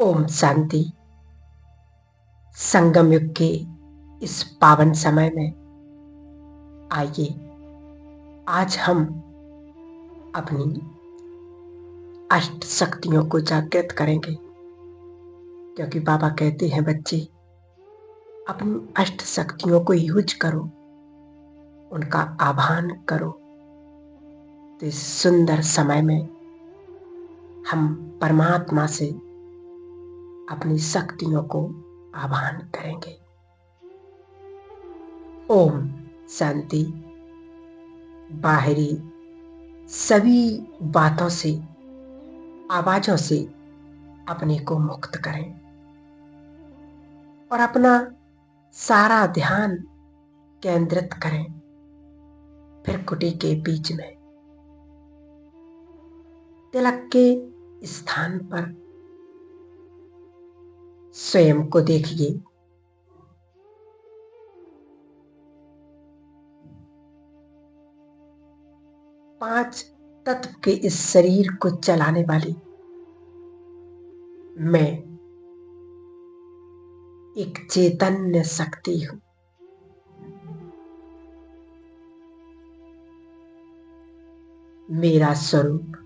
ओम शांति। संगम युग के इस पावन समय में आइए आज हम अपनी अष्ट शक्तियों को जागृत करेंगे, क्योंकि बाबा कहते हैं बच्चे अपनी अष्ट शक्तियों को यूज करो, उनका आह्वान करो। तो इस सुंदर समय में हम परमात्मा से अपनी शक्तियों को आह्वान करेंगे। ओम शांति। बाहरी सभी बातों से, आवाजों से अपने को मुक्त करें और अपना सारा ध्यान केंद्रित करें। फिर कुटी के बीच में तिलक के स्थान पर स्वयं को देखिए। पांच तत्व के इस शरीर को चलाने वाली मैं एक चैतन्य शक्ति हूं। मेरा स्वरूप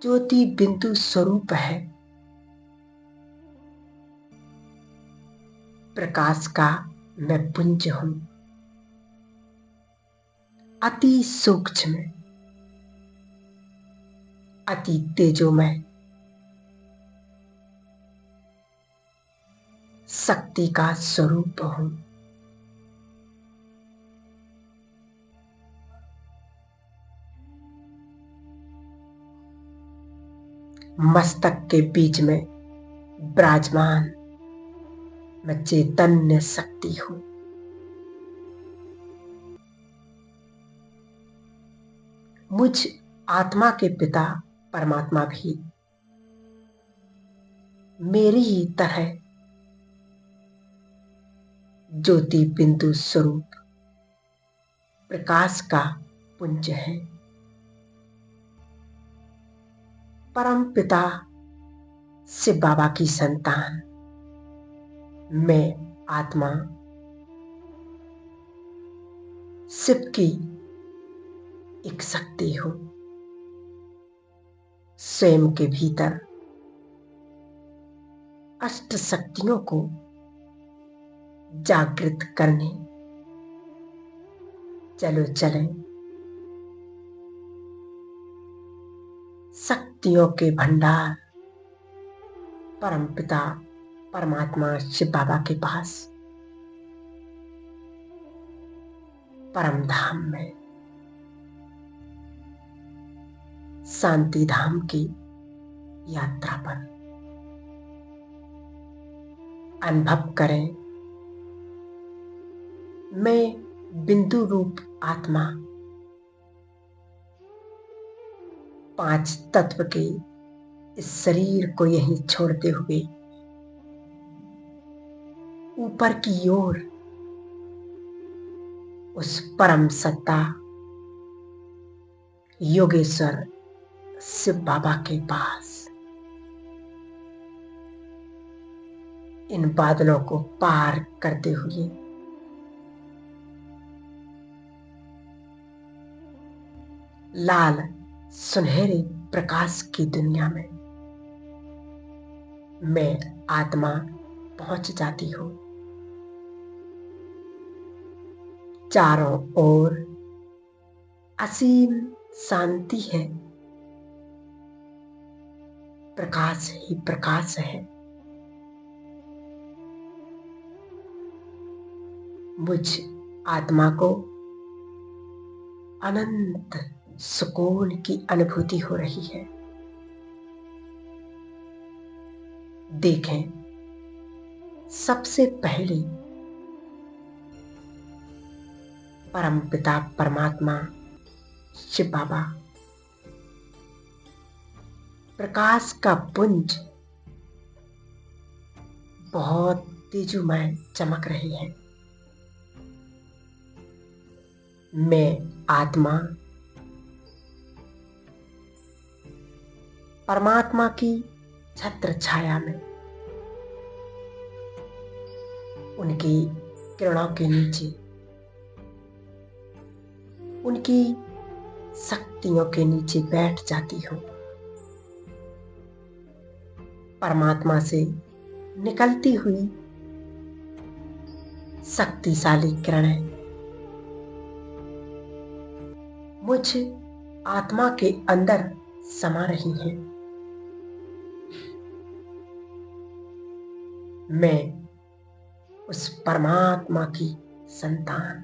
ज्योति बिंदु स्वरूप है। प्रकाश का मैं पुंज हूं, अति सूक्ष्म, अति तेजोमय, शक्ति का स्वरूप हूं। मस्तक के बीच में विराजमान मैं चैतन्य शक्ति हूं। मुझ आत्मा के पिता परमात्मा भी मेरी ही तरह ज्योति बिंदु स्वरूप प्रकाश का पुंज है। परम पिता शिव बाबा की संतान मैं आत्मा शिव की एक शक्ति हूं। स्वयं के भीतर अष्ट शक्तियों को जागृत करने चलो चलें। शक्तियों के भंडार परमपिता परमात्मा शिव बाबा के पास परम धाम में शांति धाम की यात्रा पर अनुभव करें। मैं बिंदु रूप आत्मा पांच तत्व के इस शरीर को यहीं छोड़ते हुए ऊपर की ओर उस परम सत्ता योगेश्वर शिव बाबा के पास इन बादलों को पार करते हुए लाल सुनहरे प्रकाश की दुनिया में मैं आत्मा पहुंच जाती हूं। चारों ओर असीम शांति है, प्रकाश ही प्रकाश है। मुझ आत्मा को अनंत सुकून की अनुभूति हो रही है। देखें, सबसे पहले परमपिता परमात्मा शिव बाबा प्रकाश का पुंज बहुत तेजोमय चमक रही है। मैं आत्मा परमात्मा की छत्र छाया में, उनकी किरणों के नीचे, उनकी शक्तियों के नीचे बैठ जाती हूँ। परमात्मा से निकलती हुई शक्तिशाली किरणें मुझ आत्मा के अंदर समा रही हैं। मैं उस परमात्मा की संतान,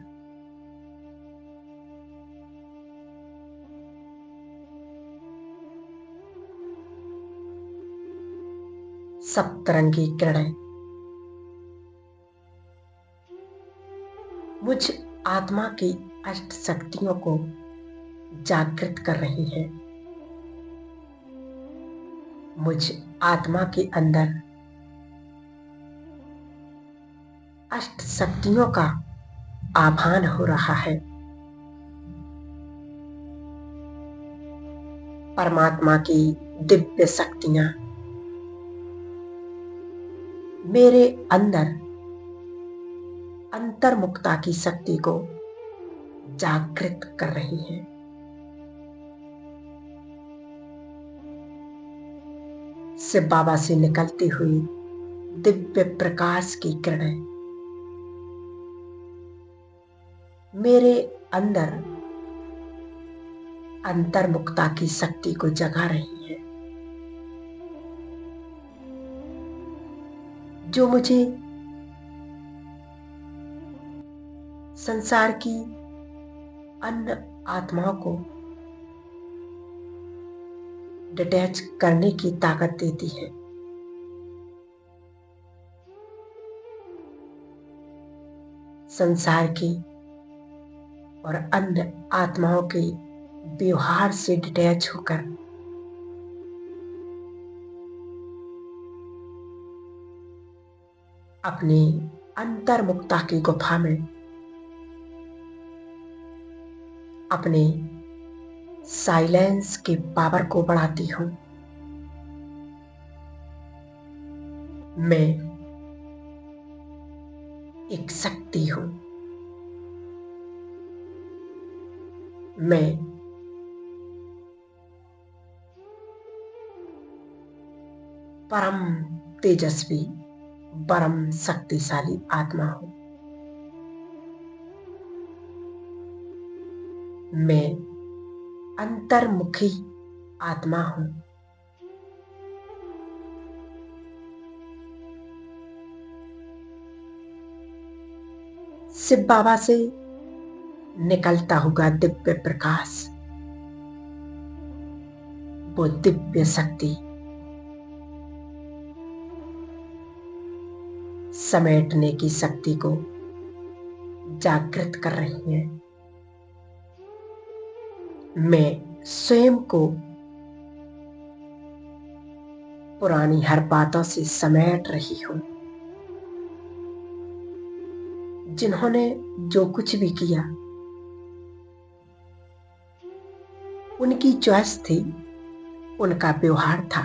सप्तरंगी किरणें मुझ आत्मा की अष्ट शक्तियों को जागृत कर रही हैं। मुझ आत्मा के अंदर अष्ट शक्तियों का आभान हो रहा है। परमात्मा की दिव्य शक्तियां मेरे अंदर अंतर्मुखता की शक्ति को जागृत कर रही हैं। शिव बाबा से निकलती हुई दिव्य प्रकाश की किरणें मेरे अंदर अंतर्मुखता की शक्ति को जगा रही है, जो मुझे संसार की अन्य आत्माओं को डिटैच करने की ताकत देती है। संसार की और अन्य आत्माओं के व्यवहार से डिटैच होकर अपनी अंतर्मुखता की गुफा में अपने साइलेंस के पावर को बढ़ाती हूँ। मैं एक शक्ति हूँ। मैं परम तेजस्वी, परम शक्तिशाली आत्मा हूँ। मैं अंतर्मुखी आत्मा हूँ। शिव बाबा से निकलता हुआ दिव्य प्रकाश, वो दिव्य शक्ति समेटने की शक्ति को जागृत कर रही है। मैं स्वयं को पुरानी हर बातों से समेट रही हूं। जिन्होंने जो कुछ भी किया उनकी चॉइस थी, उनका व्यवहार था,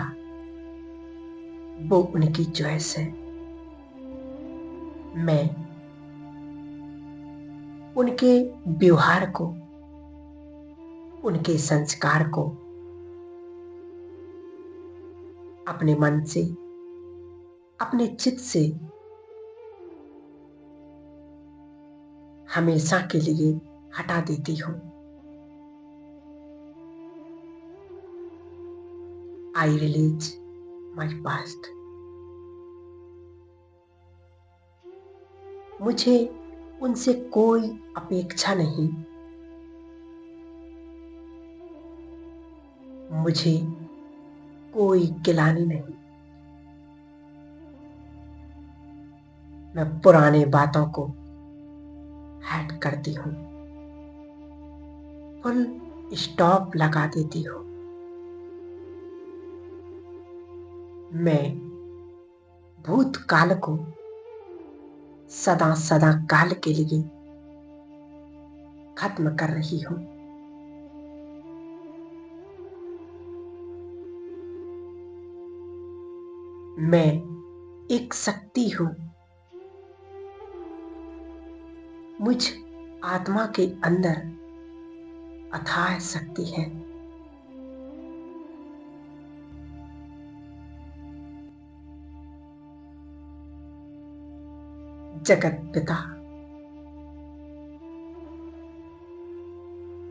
वो उनकी चॉइस है। मैं उनके व्यवहार को, उनके संस्कार को अपने मन से, अपने चित्त से हमेशा के लिए हटा देती हूं। I release my past. मुझे उनसे कोई अपेक्षा नहीं, मुझे कोई गिलानी नहीं। मैं पुराने बातों को हट करती हूँ, फुल स्टॉप लगा देती हूँ। मैं भूतकाल को सदा सदा काल के लिए खत्म कर रही हूँ। मैं एक शक्ति हूं। मुझ आत्मा के अंदर अथाह शक्ति है। जगत पिता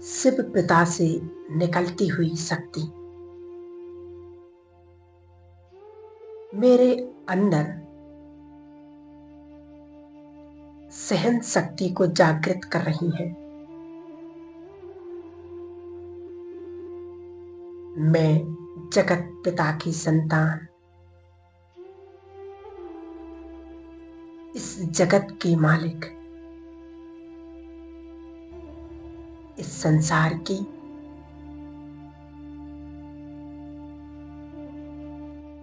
शिव पिता से निकलती हुई शक्ति मेरे अंदर सहन शक्ति को जागृत कर रही है। मैं जगत पिता की संतान, इस जगत की मालिक, इस संसार की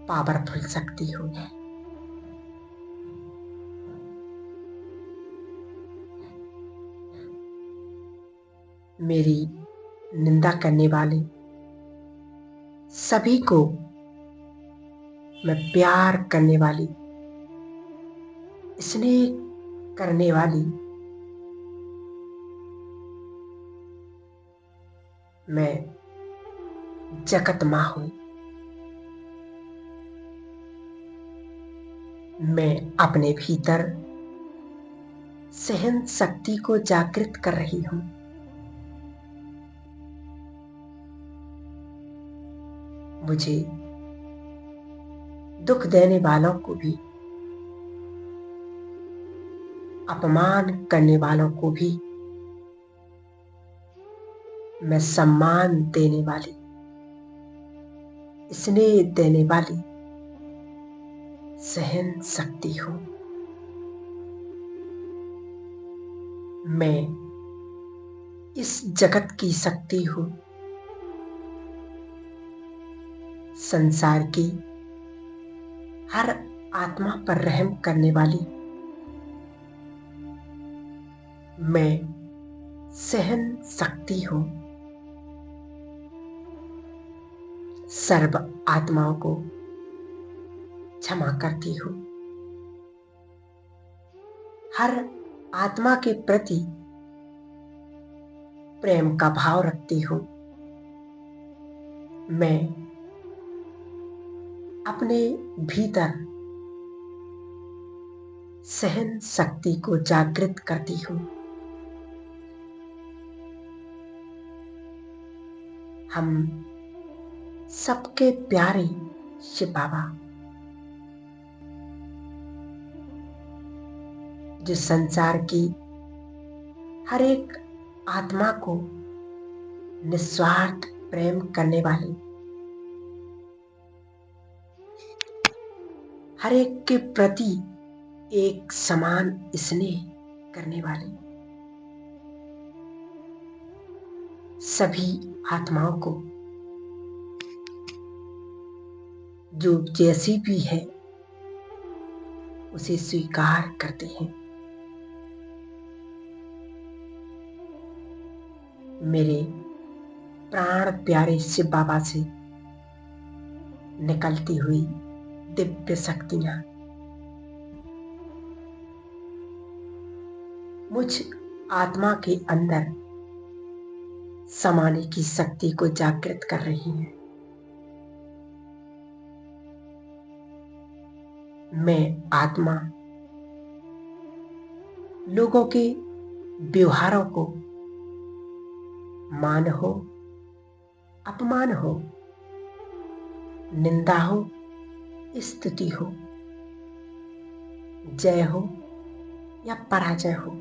पावरफुल शक्ति हूं। मेरी निंदा करने वाले सभी को मैं प्यार करने वाली, स्नेह करने वाली मैं जगत मां हूं। मैं अपने भीतर सहन शक्ति को जागृत कर रही हूं। मुझे दुख देने वालों को भी, अपमान करने वालों को भी मैं सम्मान देने वाली, स्नेह देने वाली सहन शक्ति हूं। मैं इस जगत की शक्ति हूं। संसार की हर आत्मा पर रहम करने वाली मैं सहन शक्ति हूं। सर्व आत्माओं को क्षमा करती हूं। हर आत्मा के प्रति प्रेम का भाव रखती हूं। मैं अपने भीतर सहन शक्ति को जागृत करती हूं। हम सबके प्यारे शिव बाबा, जो संसार की हर एक आत्मा को निस्वार्थ प्रेम करने वाले, हर एक के प्रति एक समान स्नेह करने वाले सभी आत्माओं को, जो जैसी भी है उसे स्वीकार करते हैं। मेरे प्राण प्यारे शिव बाबा से निकलती हुई दिव्य शक्तियां मुझ आत्मा के अंदर समाने की शक्ति को जागृत कर रही हैं। मैं आत्मा लोगों के व्यवहारों को, मान हो, अपमान हो, निंदा हो, स्तुति हो, जय हो या पराजय हो,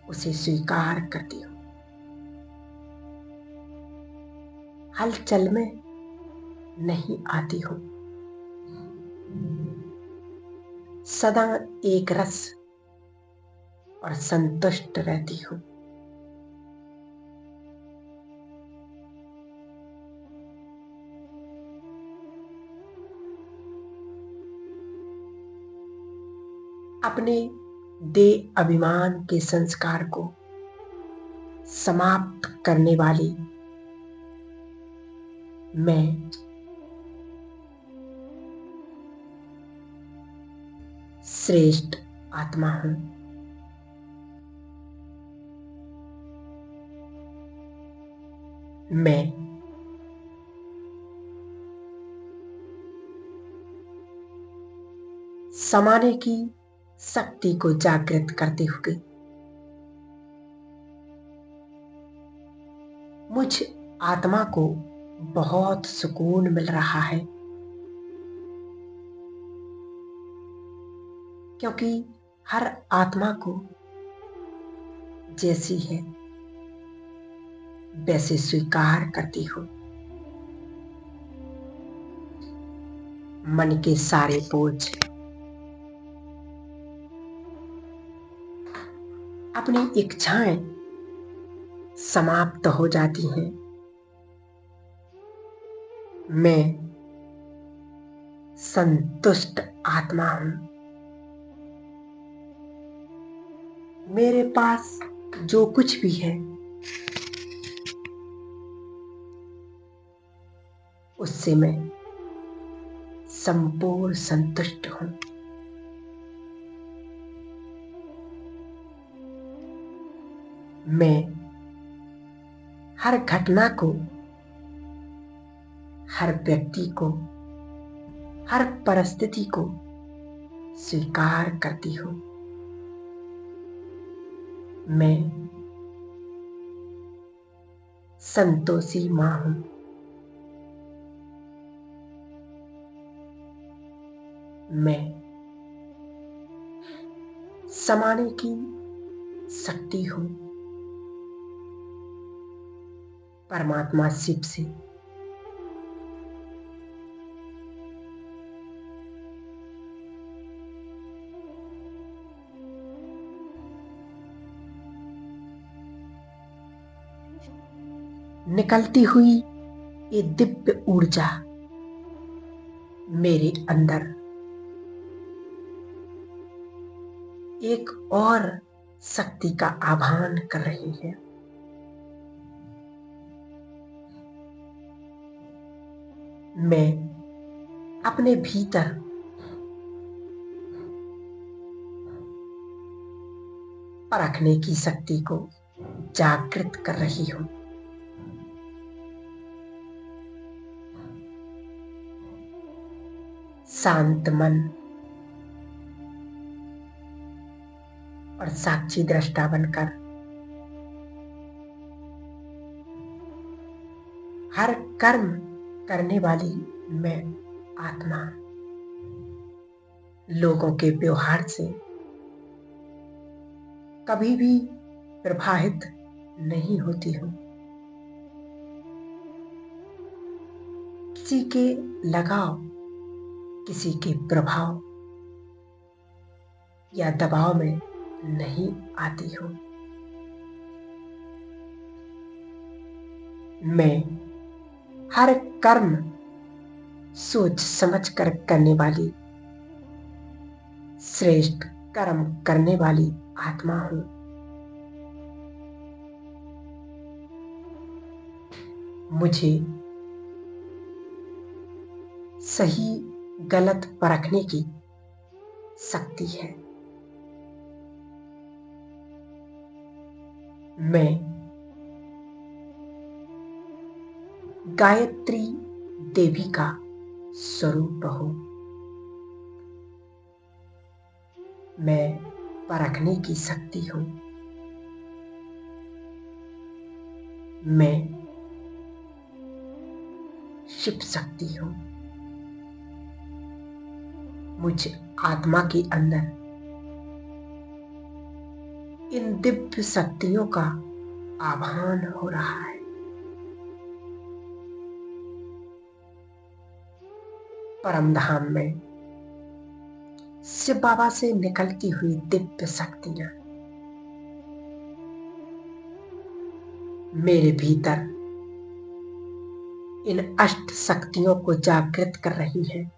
उसे स्वीकार करती हूं। हलचल में नहीं आती हूं। सदा एक रस और संतुष्ट रहती हूं। अपने देह अभिमान के संस्कार को समाप्त करने वाली मैं श्रेष्ठ आत्मा हूं। मैं समाने की शक्ति को जागृत करते हुए मुझ आत्मा को बहुत सुकून मिल रहा है, क्योंकि हर आत्मा को जैसी है वैसे स्वीकार करती हूं। मन के सारे बोझ अपनी इच्छाएं समाप्त हो जाती हैं। मैं संतुष्ट आत्मा हूं। मेरे पास जो कुछ भी है उससे मैं संपूर्ण संतुष्ट हूं। मैं हर घटना को, हर व्यक्ति को, हर परिस्थिति को स्वीकार करती हूं। मैं संतोषी मां हूं। मैं समाने की शक्ति हूं। परमात्मा शिव से निकलती हुई ये दिव्य ऊर्जा मेरे अंदर एक और शक्ति का आह्वान कर रही है। मैं अपने भीतर परखने की शक्ति को जागृत कर रही हूं। शांत मन और साक्षी दृष्टा बनकर हर कर्म करने वाली मैं आत्मा लोगों के व्यवहार से कभी भी प्रभावित नहीं होती हूं। किसी के लगाव, किसी के प्रभाव या दबाव में नहीं आती हूं। मैं हर कर्म सोच समझ कर करने वाली श्रेष्ठ कर्म करने वाली आत्मा हूं। मुझे सही गलत परखने की शक्ति है। मैं गायत्री देवी का स्वरूप हूं। मैं परखने की शक्ति हूं। मैं शिव शक्ति हूं। मुझ आत्मा के अंदर इन दिव्य शक्तियों का आह्वान हो रहा है। परमधाम में शिव बाबा से निकलती हुई दिव्य शक्तियां मेरे भीतर इन अष्ट शक्तियों को जागृत कर रही हैं।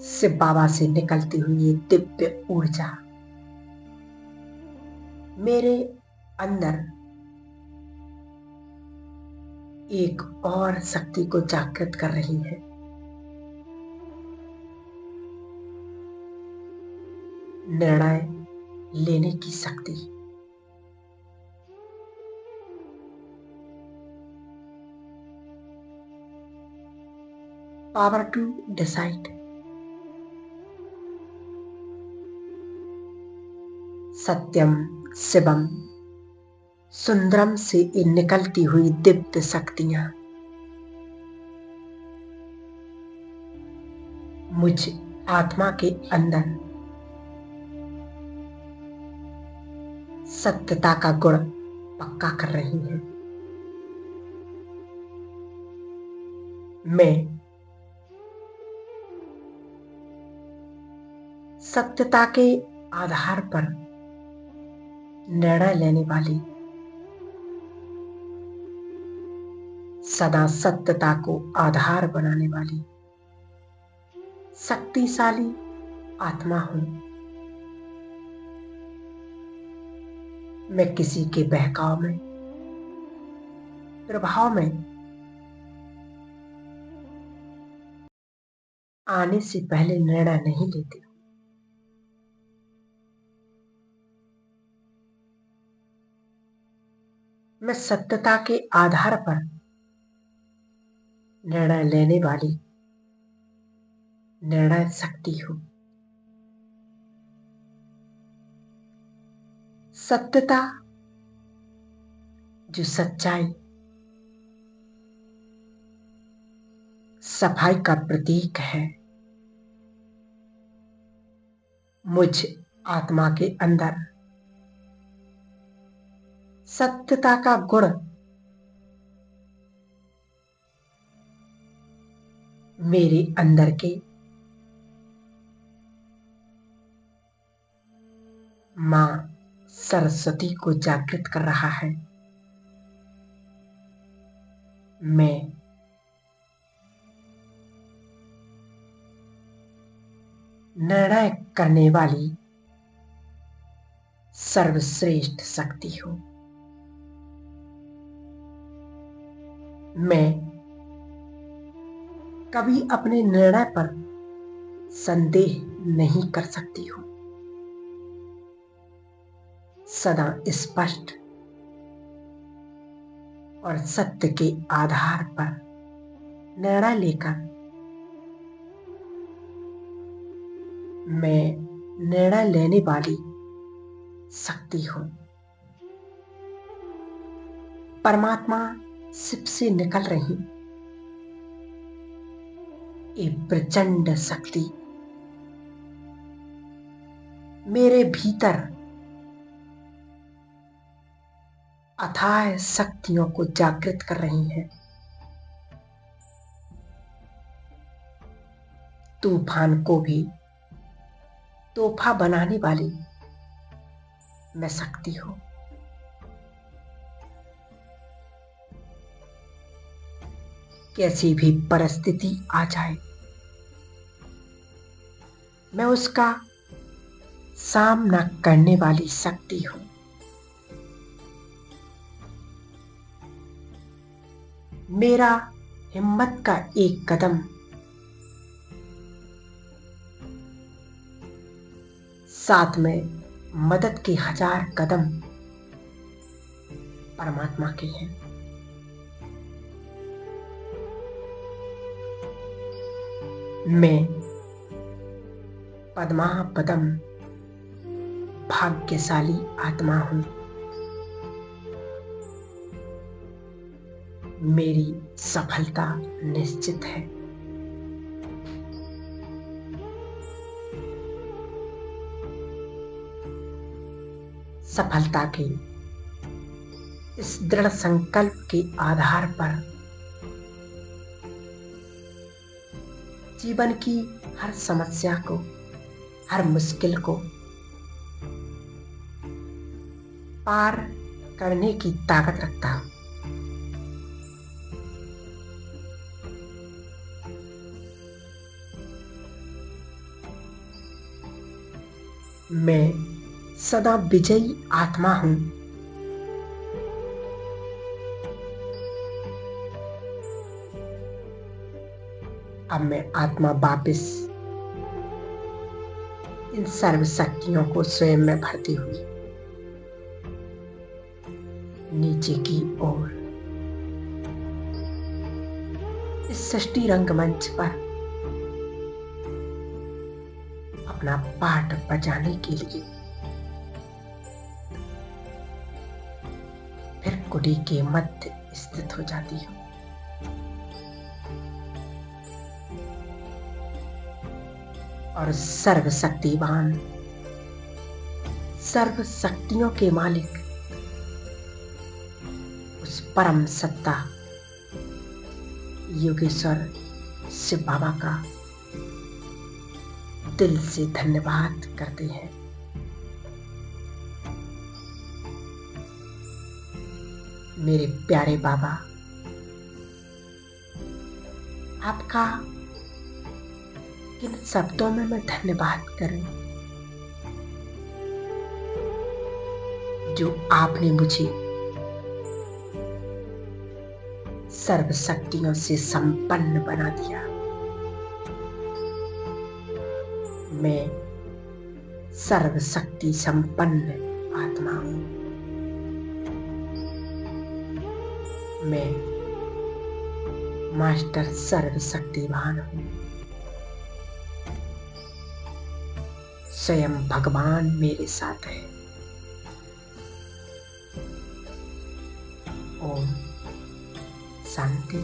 शिव बाबा से निकलती हुई ये दिव्य ऊर्जा मेरे अंदर एक और शक्ति को जागृत कर रही है। निर्णय लेने की शक्ति। Power to decide. सत्यम शिवम सुंदरम से निकलती हुई दिव्य शक्तियां मुझ आत्मा के अंदर सत्यता का गुण पक्का कर रही हैं। मैं सत्यता के आधार पर निर्णय लेने वाली, सदा सत्यता को आधार बनाने वाली शक्तिशाली आत्मा हूं। मैं किसी के बहकाव में, प्रभाव में आने से पहले निर्णय नहीं लेती। मैं सत्यता के आधार पर निर्णय लेने वाली निर्णय शक्ति हूं। सत्यता जो सच्चाई, सफाई का प्रतीक है, मुझ आत्मा के अंदर सत्यता का गुण मेरे अंदर के मां सरस्वती को जागृत कर रहा है। मैं निर्णय करने वाली सर्वश्रेष्ठ शक्ति हूं। मैं कभी अपने निर्णय पर संदेह नहीं कर सकती हूं। सदा स्पष्ट और सत्य के आधार पर निर्णय लेकर मैं निर्णय लेने वाली शक्ति हूं। परमात्मा शिव से निकल रही एक प्रचंड शक्ति मेरे भीतर अथाह शक्तियों को जागृत कर रही है। तूफान को भी तोहफा बनाने वाली मैं शक्ति हूं। कैसी भी परिस्थिति आ जाए, मैं उसका सामना करने वाली शक्ति हूं। मेरा हिम्मत का एक कदम साथ में मदद के 1000 कदम परमात्मा के हैं। मैं पद्मापदम भाग्यशाली आत्मा हूं। मेरी सफलता निश्चित है। सफलता के इस दृढ़ संकल्प के आधार पर जीवन की हर समस्या को, हर मुश्किल को पार करने की ताकत रखता हूं। मैं सदा विजयी आत्मा हूं। अब मैं आत्मा वापिस इन सर्व शक्तियों को स्वयं में भरती हुई नीचे की ओर इस सृष्टि रंगमंच पर अपना पाठ बजाने के लिए फिर कुटी के मध्य स्थित हो जाती हूँ। और सर्वशक्तिवान, सर्व शक्तियों के मालिक उस परम सत्ता योगेश्वर शिव बाबा का दिल से धन्यवाद करते हैं। मेरे प्यारे बाबा, आपका किन शब्दों में मैं धन्यवाद करूं जो आपने मुझे सर्व शक्तियों से संपन्न बना दिया। मैं सर्व शक्ति संपन्न आत्मा हूं। मैं मास्टर सर्व शक्तिवान हूं। स्वयं भगवान मेरे साथ है। ओम शांति।